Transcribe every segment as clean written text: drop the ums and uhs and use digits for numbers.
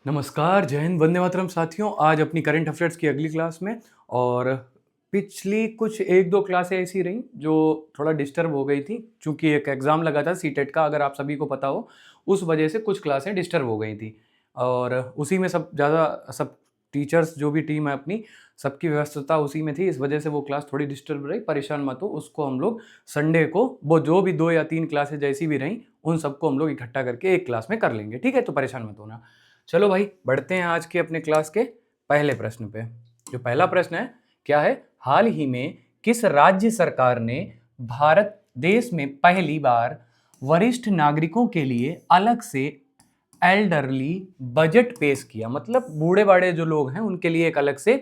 नमस्कार, जय हिंद, वंदे मातरम साथियों। आज अपनी करंट अफेयर्स की अगली क्लास में और पिछली कुछ 1-2 क्लासें ऐसी रहीं जो थोड़ा डिस्टर्ब हो गई थी क्योंकि एक एग्ज़ाम लगा था सीटेट का, अगर आप सभी को पता हो। उस वजह से कुछ क्लासें डिस्टर्ब हो गई थी और उसी में सब टीचर्स जो भी टीम है अपनी, सबकी व्यस्तता उसी में थी। इस वजह से वो क्लास थोड़ी डिस्टर्ब रही, परेशान मत हो। उसको हम लोग संडे को वो जो भी 2 या 3 क्लासें जैसी भी रहीं, उन सबको हम लोग इकट्ठा करके एक क्लास में कर लेंगे, ठीक है? तो परेशान मत होना। चलो भाई, बढ़ते हैं आज के अपने क्लास के पहले प्रश्न पे। जो पहला प्रश्न है, क्या है? हाल ही में किस राज्य सरकार ने भारत देश में पहली बार वरिष्ठ नागरिकों के लिए अलग से एल्डरली बजट पेश किया? मतलब बूढ़े बाड़े जो लोग हैं उनके लिए एक अलग से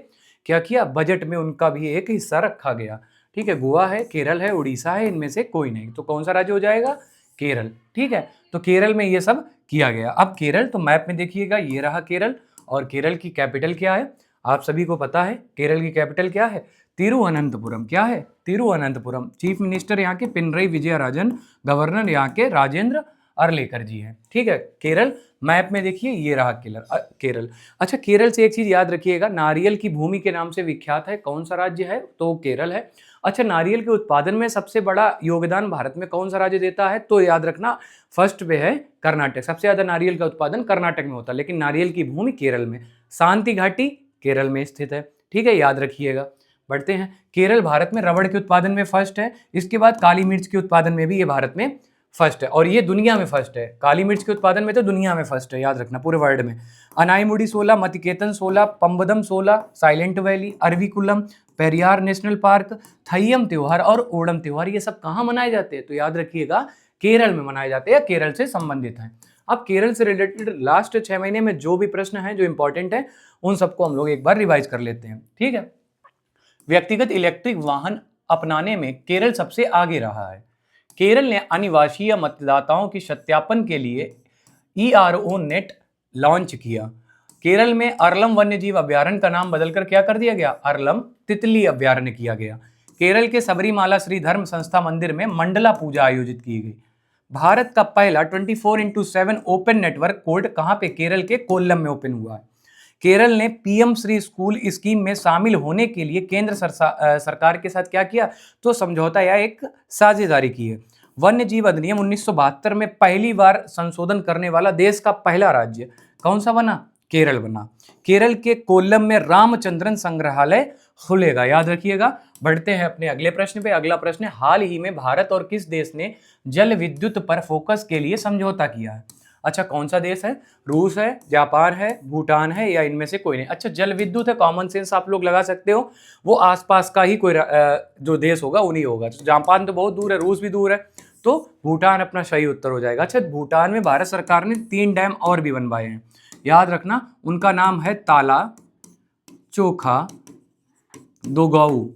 क्या किया? बजट में उनका भी एक हिस्सा रखा गया। ठीक है, गोवा है, केरल है, उड़ीसा है, इनमें से कोई नहीं। तो कौन सा राज्य हो जाएगा? केरल। ठीक है, तो केरल में ये सब किया गया। अब केरल, तो मैप में देखिएगा, ये रहा केरल। और केरल की कैपिटल क्या है? आप सभी को पता है केरल की कैपिटल क्या है? तिरुवनंतपुरम। क्या है? तिरुवनंतपुरम। चीफ मिनिस्टर यहाँ के पिनरई विजयराजन, गवर्नर यहाँ के राजेंद्र अर्लेकर जी हैं। ठीक है, केरल मैप में देखिए, ये रहा केरल। अच्छा, केरल से एक चीज याद रखिएगा, नारियल की भूमि के नाम से विख्यात है। कौन सा राज्य है? तो केरल है। अच्छा, नारियल के उत्पादन में सबसे बड़ा योगदान भारत में कौन सा राज्य देता है? तो याद रखना, फर्स्ट पे है कर्नाटक। सबसे ज्यादा नारियल का उत्पादन कर्नाटक में होता है, लेकिन नारियल की भूमि केरल में। शांति घाटी केरल में स्थित है। ठीक है, याद रखिएगा। बढ़ते हैं, केरल भारत में रबड़ के उत्पादन में फर्स्ट है। इसके बाद काली मिर्च के उत्पादन में भी ये भारत में फर्स्ट है, और ये दुनिया में फर्स्ट है। काली मिर्च के उत्पादन में तो दुनिया में फर्स्ट है, याद रखना, पूरे वर्ल्ड में। Anamudi 16, Mathikettan 16, Pambadum 16, silent valley, Eravikulam, Periyar national park, Theyyam त्योहार और ओणम त्योहार, ये सब कहाँ मनाए जाते हैं? तो याद रखिएगा, केरल में मनाए जाते हैं, केरल से संबंधित हैं। अब केरल से रिलेटेड लास्ट 6 महीने में जो भी प्रश्न है जो इंपॉर्टेंट है, उन सबको हम लोग एक बार रिवाइज कर लेते हैं। ठीक है, व्यक्तिगत इलेक्ट्रिक वाहन अपनाने में केरल सबसे आगे रहा है। केरल ने अनिवासी मतदाताओं की सत्यापन के लिए ईआरओ नेट लॉन्च किया। केरल में अरलम वन्यजीव अभ्यारण्य का नाम बदलकर क्या कर दिया गया? अरलम तितली अभ्यारण्य किया गया। केरल के सबरीमाला श्री धर्म संस्था मंदिर में मंडला पूजा आयोजित की गई। भारत का पहला 24x7 ओपन नेटवर्क कोर्ट कहां पे? केरल के कोल्लम में ओपन हुआ है। केरल ने पीएम श्री स्कूल स्कीम में शामिल होने के लिए केंद्र सरकार के साथ क्या किया? तो समझौता या एक साझेदारी की है। वन्य जीव अधिनियम 1972 में पहली बार संशोधन करने वाला देश का पहला राज्य कौन सा बना? केरल बना। केरल के कोल्लम में रामचंद्रन संग्रहालय खुलेगा, याद रखिएगा। बढ़ते हैं अपने अगले प्रश्न पे। अगला प्रश्न है, हाल ही में भारत और किस देश ने जल विद्युत पर फोकस के लिए समझौता किया है? अच्छा, कौन सा देश है? रूस है, जापान है, भूटान है, या इनमें से कोई नहीं? अच्छा, जल विद्युत है, कॉमन सेंस आप लोग लगा सकते हो, वो आसपास का ही कोई जो देश होगा उन्हीं होगा। जापान तो बहुत दूर है, रूस भी दूर है, तो भूटान अपना सही उत्तर हो जाएगा। अच्छा, भूटान में भारत सरकार ने 3 डैम और भी बनवाए हैं, याद रखना। उनका नाम है ताला, चोखा, दोगाऊ।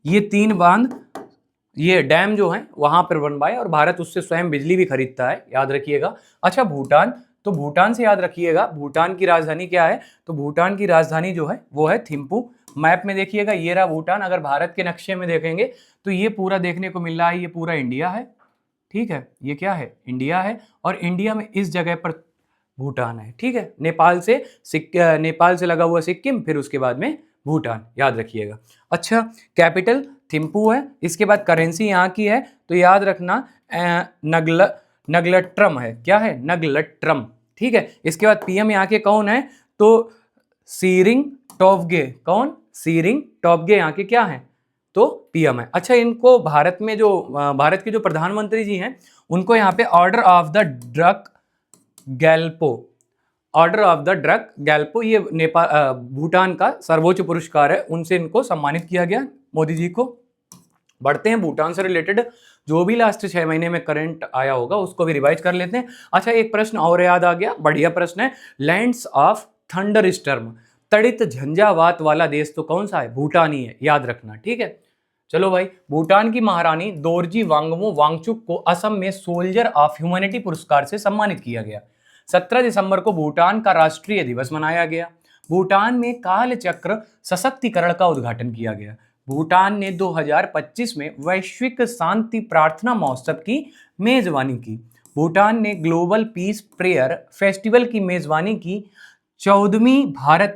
ये 3 बांध, ये डैम जो है वहां पर बनवाए, और भारत उससे स्वयं बिजली भी खरीदता है, याद रखिएगा। अच्छा, भूटान, तो भूटान से याद रखिएगा, भूटान की राजधानी क्या है? तो भूटान की राजधानी जो है वो है थिम्पू। मैप में देखिएगा, ये रहा भूटान। अगर भारत के नक्शे में देखेंगे तो ये पूरा देखने को मिल रहा है, ये पूरा इंडिया है। ठीक है, ये क्या है? इंडिया है, और इंडिया में इस जगह पर भूटान है। ठीक है, नेपाल से लगा हुआ सिक्किम, फिर उसके बाद में भूटान, याद रखिएगा। अच्छा, कैपिटल थिम्पू है। इसके बाद करेंसी यहाँ की है, तो याद रखना नगलट्रम है। क्या है? नगलट्रम। ठीक है, इसके बाद पीएम यहाँ के कौन है? तो सीरिंग टोब्गे। कौन? सीरिंग टोब्गे यहाँ के क्या है? तो पीएम है। अच्छा, इनको भारत में जो भारत के जो प्रधानमंत्री जी हैं, उनको यहाँ पे order of the Druk Gyalpo, order of the Druk Gyalpo, ये भूटान का सर्वोच्च पुरस्कार है, उनसे इनको सम्मानित किया गया, मोदी जी को। बढ़ते हैं, भूटान से रिलेटेड जो भी लास्ट 6 महीने में करंट आया होगा उसको भी रिवाइज कर लेते हैं। अच्छा, एक प्रश्न और याद आ गया, बढ़िया प्रश्न है। लैंड्स ऑफ थंडर स्टर्म, तड़ित झंझावात वाला देश तो कौन सा है? भूटान ही है, याद रखना। ठीक है, चलो भाई, भूटान की महारानी दोरजी वांगमो वांगचुक को असम में सोल्जर ऑफ ह्यूमैनिटी पुरस्कार से सम्मानित किया गया। 17 दिसंबर को भूटान का राष्ट्रीय दिवस मनाया गया। भूटान में काल चक्र सशक्तिकरण का उद्घाटन किया गया। भूटान ने 2025 में वैश्विक शांति प्रार्थना महोत्सव की मेजबानी की। भूटान ने ग्लोबल पीस प्रेयर फेस्टिवल की मेजबानी की 14वीं भारत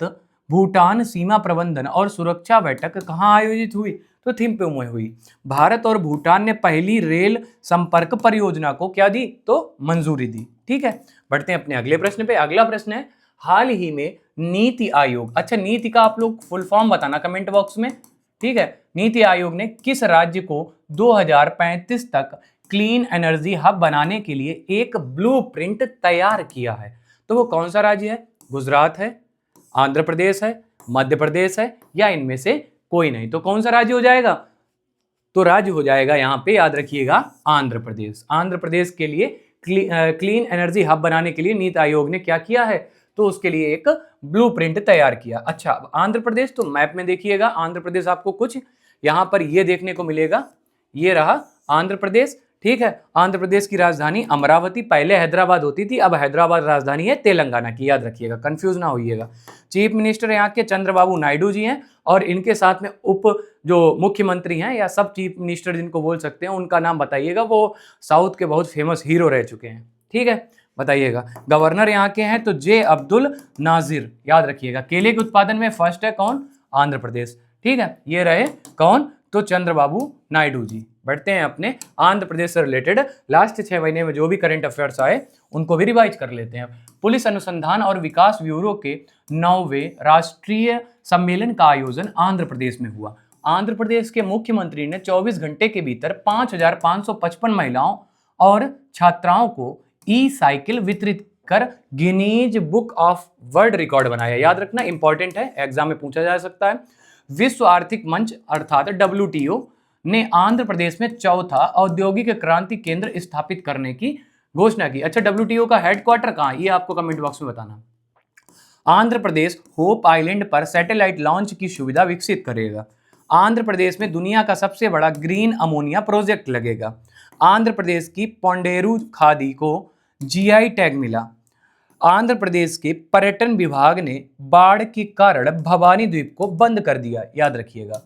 भूटान सीमा प्रबंधन और सुरक्षा बैठक कहाँ आयोजित हुई? तो थिम्पू में हुई। भारत और भूटान ने पहली रेल संपर्क परियोजना को क्या दी? तो मंजूरी दी। ठीक है, बढ़ते हैं अपने अगले प्रश्न पे। अगला प्रश्न है, हाल ही में नीति आयोग, अच्छा नीति का आप लोग फुल फॉर्म बताना कमेंट बॉक्स में। ठीक है, नीति आयोग ने किस राज्य को 2035 तक क्लीन एनर्जी हब बनाने के लिए एक ब्लूप्रिंट तैयार किया है? तो वो कौन सा राज्य है? गुजरात है, आंध्र प्रदेश है, मध्य प्रदेश है, या इनमें से कोई नहीं? तो कौन सा राज्य हो जाएगा? तो राज्य हो जाएगा यहां पे, याद रखिएगा, आंध्र प्रदेश। आंध्र प्रदेश के लिए क्लीन एनर्जी हब बनाने के लिए नीति आयोग ने क्या किया है? तो उसके लिए एक ब्लूप्रिंट तैयार किया। अच्छा, आंध्र प्रदेश, तो मैप में देखिएगा आंध्र प्रदेश आपको कुछ यहां पर ये देखने को मिलेगा, ये रहा आंध्र प्रदेश। ठीक है, आंध्र प्रदेश की राजधानी अमरावती, पहले हैदराबाद होती थी, अब हैदराबाद राजधानी है तेलंगाना की, याद रखिएगा, कंफ्यूज ना होइएगा। चीफ मिनिस्टर यहाँ के चंद्रबाबू नायडू जी हैं, और इनके साथ में उप जो मुख्यमंत्री हैं या सब चीफ मिनिस्टर जिनको बोल सकते हैं, उनका नाम बताइएगा, वो साउथ के बहुत फेमस हीरो रह चुके हैं। ठीक है, बताइएगा। गवर्नर यहाँ के हैं तो जे अब्दुल नाजिर, याद रखिएगा। केले के उत्पादन में फर्स्ट है कौन? आंध्र प्रदेश। ठीक है, ये रहे कौन? तो चंद्रबाबू नायडू जी। बढ़ते हैं अपने आंध्र प्रदेश से रिलेटेड लास्ट 6 महीने में जो भी करंट अफेयर्स आए उनको भी रिवाइज कर लेते हैं। पुलिस अनुसंधान और विकास ब्यूरो के 9वें राष्ट्रीय सम्मेलन का आयोजन आंध्र प्रदेश में हुआ। आंध्र प्रदेश के मुख्यमंत्री ने 24 घंटे के भीतर 5,555 महिलाओं और छात्राओं को ई साइकिल वितरित कर Guinness book of world record बनाया। याद रखना, इंपॉर्टेंट है, एग्जाम में पूछा जा सकता है। विश्व आर्थिक मंच अर्थात WTO ने आंध्र प्रदेश में चौथा औद्योगिक क्रांति केंद्र स्थापित करने की घोषणा की। अच्छा, WTO का हेडक्वार्टर कहाँ है? ये आपको कमेंट बॉक्स में बताना। आंध्र प्रदेश होप आइलैंड पर सैटेलाइट लॉन्च की सुविधा विकसित करेगा। आंध्र प्रदेश में दुनिया का सबसे बड़ा ग्रीन अमोनिया प्रोजेक्ट लगेगा। आंध्र प्रदेश की पोंडेरू खादी को GI टैग मिला। आंध्र प्रदेश के पर्यटन विभाग ने बाढ़ के कारण भवानी द्वीप को बंद कर दिया। याद रखिएगा।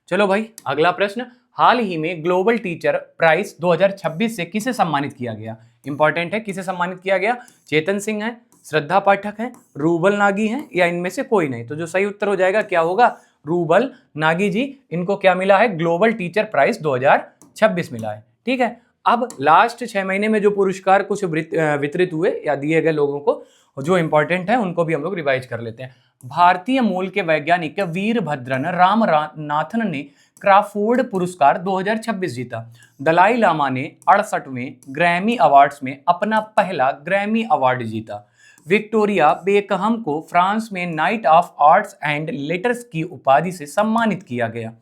चलो भाई, अगला प्रश्न, हाल ही में ग्लोबल टीचर प्राइज 2026 से किसे सम्मानित किया गया? इंपॉर्टेंट है, किसे सम्मानित किया गया? चेतन सिंह है, श्रद्धा पाठक है, रूबल नागी है, या इनमें से कोई नहीं? तो जो सही उत्तर हो जाएगा क्या होगा? रूबल नागी जी, इनको क्या मिला है? ग्लोबल टीचर प्राइज 2026 मिला है। ठीक है, अब लास्ट 6 महीने में जो पुरस्कार कुछ वितरित हुए या दिए गए लोगों को, जो इंपॉर्टेंट है उनको भी हम लोग रिवाइज कर लेते हैं। भारतीय मूल के वैज्ञानिक वीरभद्रन रामनाथन ने क्राफोर्ड पुरस्कार 2026 जीता। दलाई लामा ने 68वें ग्रैमी अवार्ड्स में अपना पहला ग्रैमी अवार्ड जीता। विक्टोरिया बेकहम को फ्रांस में night of arts and letters की उपाधि से सम्मानित किया गया।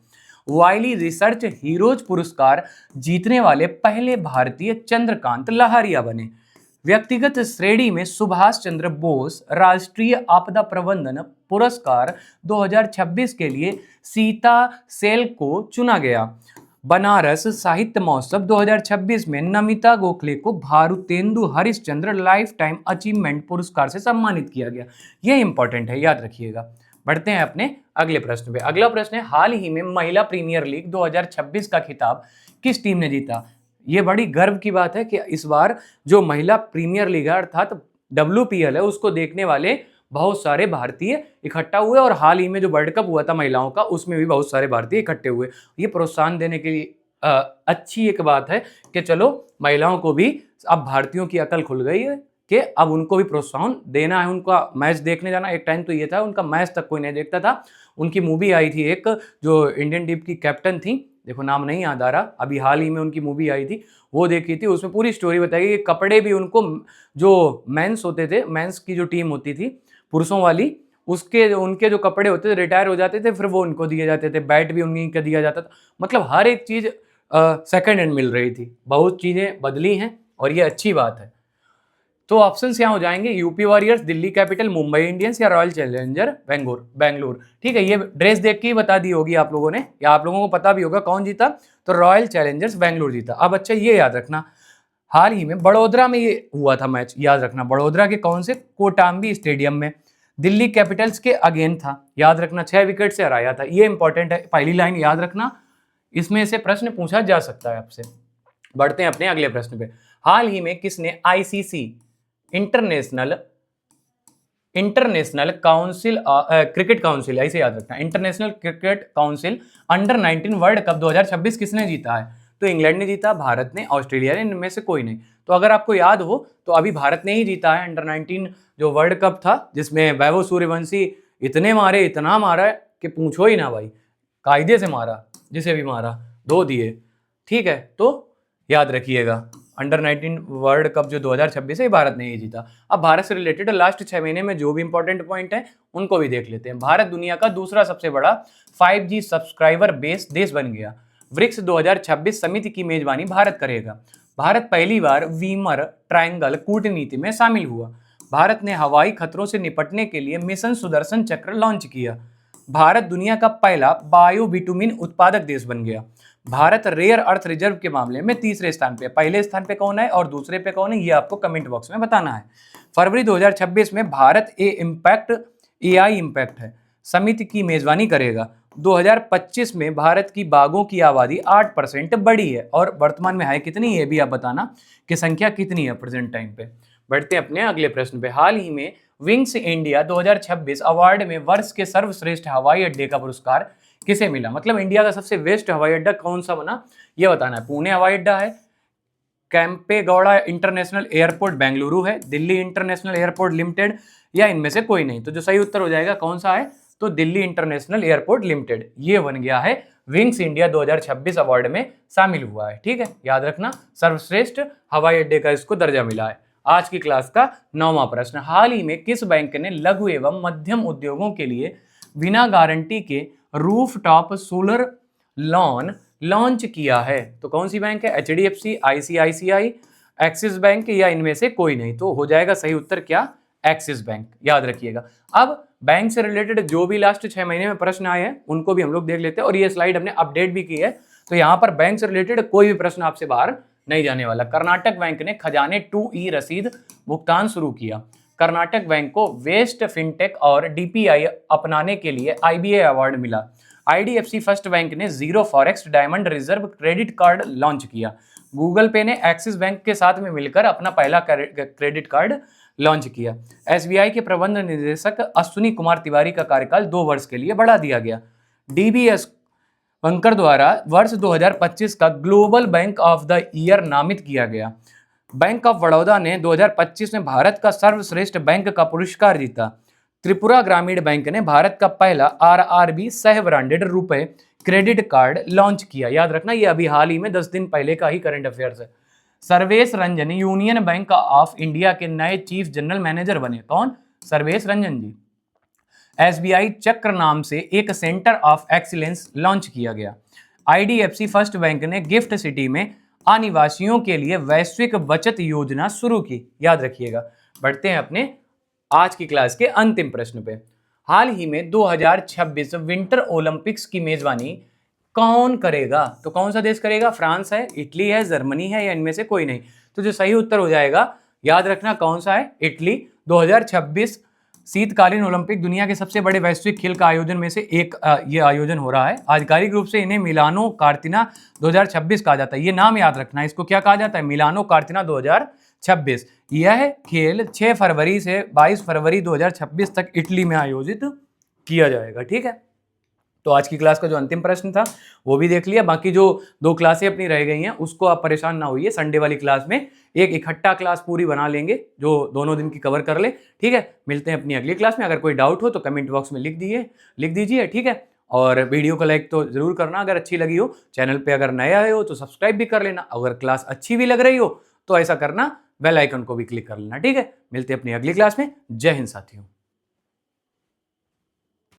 वाइली रिसर्च हीरोज पुरस्कार जीतने वाले पहले भारतीय चंद्रकांत लहरिया बने। व्यक्तिगत श्रेणी में सुभाष चंद्र बोस राष्ट्रीय आपदा प्रबंधन पुरस्कार 2026 के लिए सीता सेल को चुना गया। बनारस साहित्य महोत्सव 2026 में नमिता गोखले को भारुतेंदु हरिश्चंद्र लाइफ टाइम अचीवमेंट पुरस्कार से सम्मानित किया गया। यह इंपॉर्टेंट है, याद रखिएगा। बढ़ते हैं अपने अगले प्रश्न पे। अगला प्रश्न है, हाल ही में महिला प्रीमियर लीग 2026 का खिताब किस टीम ने जीता? ये बड़ी गर्व की बात है कि इस बार जो महिला प्रीमियर लीग है अर्थात WPL है, उसको देखने वाले बहुत सारे भारतीय इकट्ठा हुए, और हाल ही में जो वर्ल्ड कप हुआ था महिलाओं का, उसमें भी बहुत सारे भारतीय इकट्ठे हुए। ये प्रोत्साहन देने के लिए अच्छी एक बात है कि चलो महिलाओं को भी अब भारतीयों की अकल खुल गई है कि अब उनको भी प्रोत्साहन देना है, उनका मैच देखने जाना। एक टाइम तो ये था उनका मैच तक कोई नहीं देखता था। उनकी मूवी आई थी एक, जो इंडियन टीम की कैप्टन थी, देखो नाम नहीं याद आ रहा, अभी हाल ही में उनकी मूवी आई थी, वो देखी थी। उसमें पूरी स्टोरी बताई कि कपड़े भी उनको, जो मेंस होते थे, मेंस की जो टीम होती थी पुरुषों वाली, उसके उनके जो कपड़े होते थे रिटायर हो जाते थे, फिर वो उनको दिए जाते थे, बैट भी उन्हीं का दिया जाता था। मतलब हर एक चीज़ सेकेंड हैंड मिल रही थी। बहुत चीज़ें बदली हैं और ये अच्छी बात है। तो ऑप्शंस यहाँ हो जाएंगे, UP warriors, Delhi capital, Mumbai Indians, या रॉयल चैलेंजर बेंगलोर। ठीक है, ये ड्रेस देख के ही बता दी होगी आप लोगों ने, या आप लोगों को पता भी होगा कौन जीता, तो रॉयल चैलेंजर्स बेंगलोर जीता। अब अच्छा ये याद रखना, हाल ही में बड़ोदरा में ये हुआ था मैच, याद रखना, बड़ोदरा के कौन से? कोटाम्बी स्टेडियम में दिल्ली कैपिटल्स के अगेन था, याद रखना, 6 विकेट से हराया था। ये इंपॉर्टेंट है, पहली लाइन याद रखना, इसमें से प्रश्न पूछा जा सकता है आपसे। बढ़ते हैं अपने अगले प्रश्न पे। हाल ही में किसने ICC international council cricket council, ऐसे याद रखना, international cricket council under 19 world cup 2026 किसने जीता है? तो इंग्लैंड ने जीता, भारत ने, ऑस्ट्रेलिया ने, इनमें से कोई नहीं। तो अगर आपको याद हो तो अभी भारत ने ही जीता है अंडर 19 जो वर्ल्ड कप था, जिसमें वैभव सूर्यवंशी इतने मारे, इतना मारा है कि पूछो ही ना भाई, कायदे से मारा, जिसे भी मारा 2 दिए। ठीक है, तो याद रखिएगा अंडर 19 वर्ल्ड कप जो 2026 है भारत ने ही जीता। अब भारत से रिलेटेड लास्ट 6 महीने में जो भी इंपॉर्टेंट पॉइंट है उनको भी देख लेते हैं। भारत दुनिया का दूसरा सबसे बड़ा 5G सब्सक्राइबर बेस देश बन गया। ब्रिक्स 2026 समिति की मेजबानी भारत करेगा। भारत पहली बार वीमर ट्रायंगल कूटनीति में शामिल हुआ। भारत ने हवाई खतरों से निपटने के लिए मिशन सुदर्शन चक्र लॉन्च किया। भारत दुनिया का पहला बायो बिटुमिन उत्पादक देश बन गया। भारत रेयर अर्थ रिजर्व के मामले में तीसरे स्थान पे, पहले स्थान पे कौन है और दूसरे पे कौन है, ये आपको कमेंट बॉक्स में बताना है। फरवरी 2026 में भारत एआई इम्पैक्ट है समिति की मेजबानी करेगा। 2025 में भारत की बाघों की आबादी 8% बढ़ी है और वर्तमान में है कितनी, ये भी आप बताना कि संख्या कितनी है प्रेजेंट टाइम पे। बढ़ते अपने अगले प्रश्न पे। हाल ही में विंग्स इंडिया 2026 अवार्ड में वर्ष के सर्वश्रेष्ठ हवाई अड्डे का पुरस्कार किसे मिला? मतलब इंडिया का सबसे बेस्ट हवाई अड्डा कौन सा बना, यह बताना है। पुणे हवाई अड्डा है, कैंपेगौड़ा इंटरनेशनल एयरपोर्ट बेंगलुरु है, दिल्ली इंटरनेशनल एयरपोर्ट लिमिटेड, या इनमें से कोई नहीं। तो जो सही उत्तर हो जाएगा कौन सा है, तो दिल्ली इंटरनेशनल एयरपोर्ट लिमिटेड, ये बन गया है विंग्स इंडिया 2026 अवार्ड में शामिल हुआ है। ठीक है, याद रखना सर्वश्रेष्ठ हवाई अड्डे का इसको दर्जा मिला है। आज की क्लास का 9वां प्रश्न। हाल ही में किस बैंक ने लघु एवं मध्यम उद्योगों के लिए बिना गारंटी के रूफटॉप सोलर लोन लॉन्च किया है? तो कौन सी बैंक है? HDFC, ICICI, एक्सिस बैंक, या इनमें से कोई नहीं। तो हो जाएगा सही उत्तर क्या, एक्सिस बैंक, याद रखिएगा। अब बैंक से रिलेटेड जो भी लास्ट 6 महीने में प्रश्न आए हैं उनको भी हम लोग देख लेते हैं, और ये स्लाइड हमने अपडेट भी की है, तो यहाँ पर बैंक से रिलेटेड कोई भी प्रश्न आपसे बाहर नहीं जाने वाला। कर्नाटक बैंक ने खजाने 2E रसीद भुगतान शुरू किया। कर्नाटक बैंक को वेस्ट फिनटेक और DPI अपनाने के लिए IBA अवार्ड मिला। IDFC फर्स्ट बैंक ने zero forex diamond reserve credit card launch किया। गूगल पे ने एक्सिस बैंक के साथ में मिलकर अपना पहला क्रेडिट कार्ड लॉन्च किया। SBI के प्रबंध निदेशक अश्विनी कुमार तिवारी का कार्यकाल 2 वर्ष के लिए बढ़ा दिया गया। DBS बंकर द्वारा वर्ष 2025 का global bank of the year नामित किया गया। बैंक ऑफ बड़ौदा ने 2025 में भारत का सर्वश्रेष्ठ बैंक का पुरस्कार जीता। त्रिपुरा ग्रामीण बैंक ने भारत का पहला RRB सह ब्रांडेड रुपए क्रेडिट कार्ड लॉन्च किया। याद रखना ये अभी हाल ही में 10 दिन पहले का ही करंट अफेयर्स है। Sarvesh Ranjan union bank of India के नए चीफ जनरल मैनेजर बने। कौन? सर्वेश रंजन जी। SBI चक्र नाम से एक सेंटर ऑफ एक्सीलेंस लॉन्च किया गया। IDFC फर्स्ट बैंक ने गिफ्ट सिटी में अनिवासियों के लिए वैश्विक बचत योजना शुरू की। याद रखिएगा। बढ़ते हैं अपने आज की क्लास के अंतिम प्रश्न पे। हाल ही में 2026 विंटर ओलंपिक्स की मेजबानी कौन करेगा? तो कौन सा देश करेगा? फ्रांस है, इटली है, जर्मनी है, या इनमें से कोई नहीं। तो जो सही उत्तर हो जाएगा, याद रखना कौन सा है, इटली। 2026 शीतकालीन ओलंपिक दुनिया के सबसे बड़े वैश्विक खेल का आयोजन में से एक ये आयोजन हो रहा है। आधिकारिक रूप से इन्हें मिलानो कार्तिना 2026 कहा जाता है। ये नाम याद रखना, इसको क्या कहा जाता है? मिलानो कार्तिना 2026। यह खेल 6 फरवरी से 22 फरवरी 2026 तक इटली में आयोजित किया जाएगा। ठीक है, तो आज की क्लास का जो अंतिम प्रश्न था वो भी देख लिया। बाकी जो 2 क्लासें अपनी रह गई हैं उसको आप परेशान ना होइए, संडे वाली क्लास में एक इकट्ठा क्लास पूरी बना लेंगे जो दोनों दिन की कवर कर ले। ठीक है, मिलते हैं अपनी अगली क्लास में। अगर कोई डाउट हो तो कमेंट बॉक्स में लिख दीजिए। ठीक है, और वीडियो को लाइक तो जरूर करना अगर अच्छी लगी हो। चैनल पे अगर नए आए हो तो सब्सक्राइब भी कर लेना। अगर क्लास अच्छी भी लग रही हो तो ऐसा करना, बेल आइकन को भी क्लिक कर लेना। ठीक है, मिलते हैं अपनी अगली क्लास में। जय हिंद साथियों।